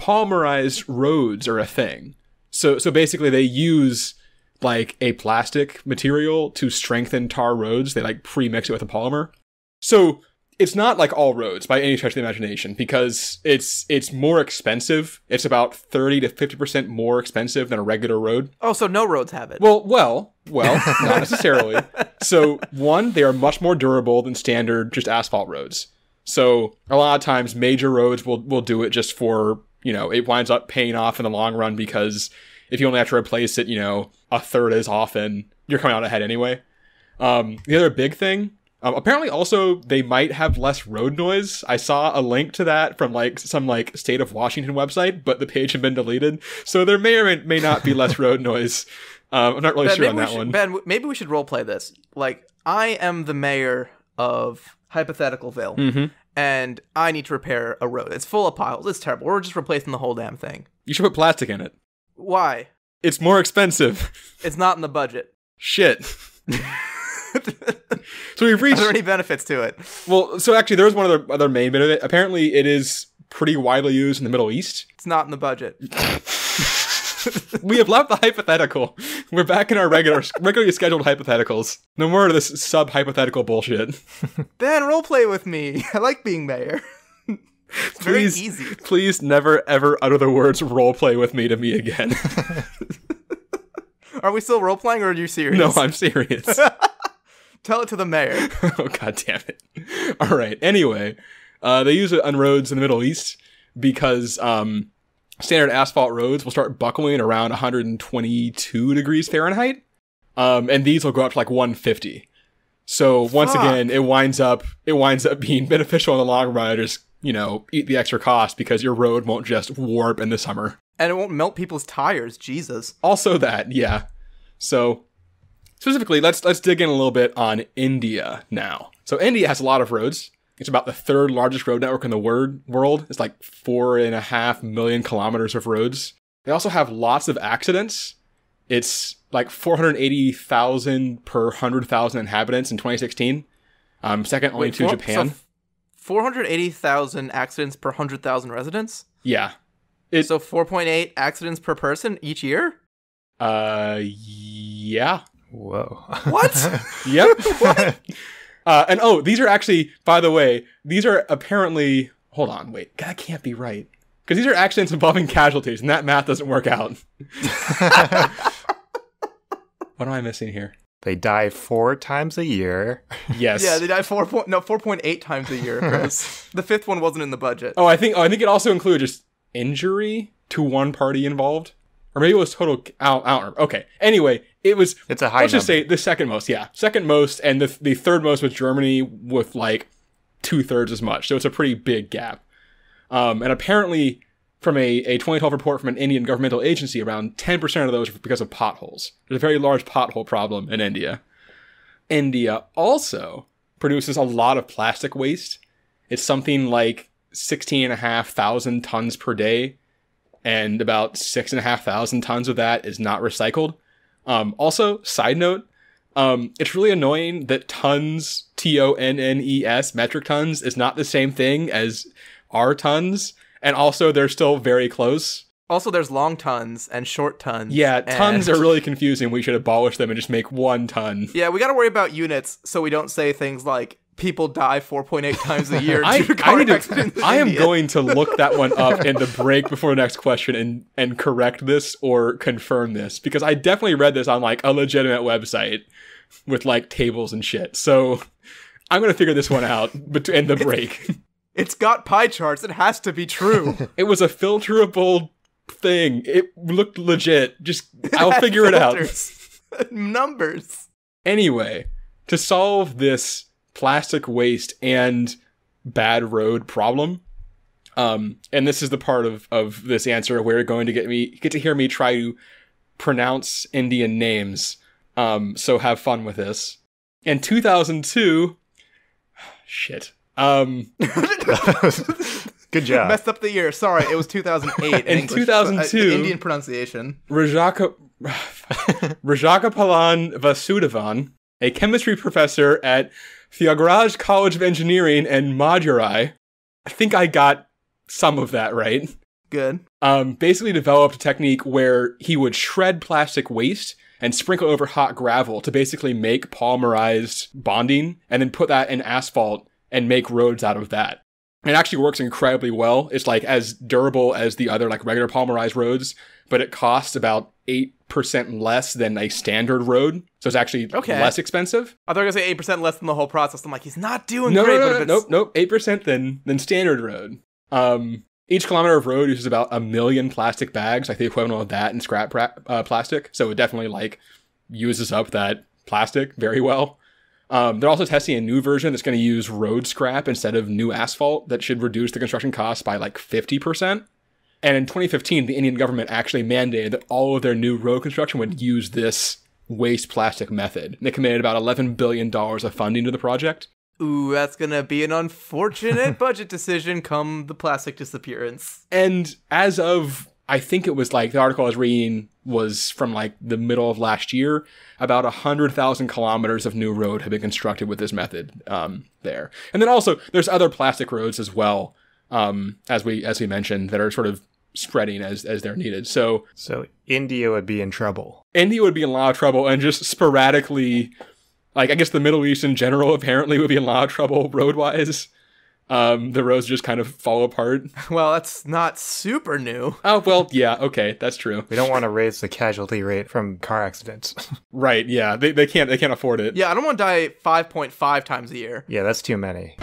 polymerized roads are a thing. So basically they use like a plastic material to strengthen tar roads. They like pre-mix it with a polymer. So it's not like all roads by any stretch of the imagination, because it's more expensive. It's about 30 to 50% more expensive than a regular road. Oh, so no roads have it. Well, not necessarily. So one, they are much more durable than standard just asphalt roads. So a lot of times major roads will do it just for, it winds up paying off in the long run, because if you only have to replace it, a third as often, you're coming out ahead anyway. The other big thing, apparently also they might have less road noise. I saw a link to that from some state of Washington website, but the page had been deleted. So there may or may not be less road noise. I'm not really sure on that one. Ben, maybe we should roleplay this. Like, I am the mayor of Hypotheticalville, and I need to repair a road. It's full of piles. It's terrible. We're just replacing the whole damn thing. You should put plastic in it. Why? It's more expensive. It's not in the budget. Shit. So we've reached... Are there any benefits to it? Well, so actually there's one other main bit of it. Apparently it is pretty widely used in the Middle East. It's not in the budget. We have left the hypothetical. We're back in our regularly scheduled hypotheticals. No more of this sub-hypothetical bullshit. Ben, roleplay with me. I like being mayor. It's very easy. Please never ever utter the words roleplay with me to me again. Are we still roleplaying, or are you serious? No, I'm serious. Tell it to the mayor. Oh, god damn it. All right. Anyway, they use it on roads in the Middle East because standard asphalt roads will start buckling around 122 degrees Fahrenheit. And these will go up to like 150. So once again, it winds up being beneficial in the long run to just, eat the extra cost, because your road won't just warp in the summer. And it won't melt people's tires. Jesus. Also that, yeah. So specifically, let's dig in a little bit on India now. So India has a lot of roads. It's about the third largest road network in the world. It's like 4.5 million kilometers of roads. They also have lots of accidents. It's like 480,000 per 100,000 inhabitants in 2016. Second only to Japan. So 480,000 accidents per 100,000 residents? Yeah. So 4.8 accidents per person each year? Yeah. Whoa. What? Yep. What? And these are actually, by the way, these are apparently, hold on, wait, that can't be right. Because these are accidents involving casualties, and that math doesn't work out. What am I missing here? They die 4 times a year. Yes. Yeah, they die 4.8 times a year. The fifth one wasn't in the budget. I think it also included just injury to one party involved. Or maybe it was total, I don't remember. Okay. Anyway, it's a high number. Let's just say the second most, yeah. Second most, and the third most was Germany with like 2/3 as much. So it's a pretty big gap. And apparently, from a 2012 report from an Indian governmental agency, around 10% of those are because of potholes. There's a very large pothole problem in India. India also produces a lot of plastic waste. It's something like 16,500 tons per day, and about 6,500 tons of that is not recycled. Also, side note, it's really annoying that tons, T-O-N-N-E-S, metric tons, is not the same thing as our tons. And also, they're still very close. Also, there's long tons and short tons. Yeah, tons are really confusing. We should abolish them and just make 1 ton. Yeah, we gotta worry about units so we don't say things like, people die 4.8 times a year due to car accidents. I am going to look that one up in the break before the next question and correct this or confirm this. Because I definitely read this on like a legitimate website with like tables and shit. So I'm going to figure this one out in the break. It's got pie charts. It has to be true. It was a filterable thing. It looked legit. I'll figure it out. Numbers. Anyway, to solve this plastic waste and bad road problem, and this is the part of this answer where you're going to get to hear me try to pronounce Indian names. So have fun with this. In 2002, shit. Good job. Messed up the year. Sorry, it was 2008 in English, 2002, Indian pronunciation. Rajakapalan Vasudevan, a chemistry professor at Thiagaraj College of Engineering in Madurai. I think I got some of that right. Good. Basically developed a technique where he would shred plastic waste and sprinkle over hot gravel to basically make polymerized bonding, and then put that in asphalt and make roads out of that. It actually works incredibly well. It's like as durable as the other like regular polymerized roads, but it costs about 8% less than a standard road. So it's actually less expensive. I thought you were going to say 8% less than the whole process. I'm like, he's not doing great. Nope. 8% than standard road. Each kilometer of road uses about 1 million plastic bags, like the equivalent of that in scrap plastic. So it definitely like uses up that plastic very well. They're also testing a new version that's going to use road scrap instead of new asphalt that should reduce the construction costs by like 50%. And in 2015, the Indian government actually mandated that all of their new road construction would use this waste plastic method. They committed about $11 billion of funding to the project. Ooh, that's going to be an unfortunate budget decision come the plastic disappearance. And as of, I think it was like, the article I was reading was from like the middle of last year, about 100,000 kilometers of new road have been constructed with this method there. And then also, there's other plastic roads as well, as we mentioned, that are sort of spreading as they're needed. So India would be in trouble. India would be in a lot of trouble, and just sporadically, like I guess the Middle East in general apparently would be in a lot of trouble road-wise. The roads just kind of fall apart. Well, that's not super new. Oh, well, yeah, okay, that's true. We don't want to raise the casualty rate from car accidents. Right, yeah, they can't afford it. Yeah, I don't want to die 5.5 times a year. Yeah, that's too many.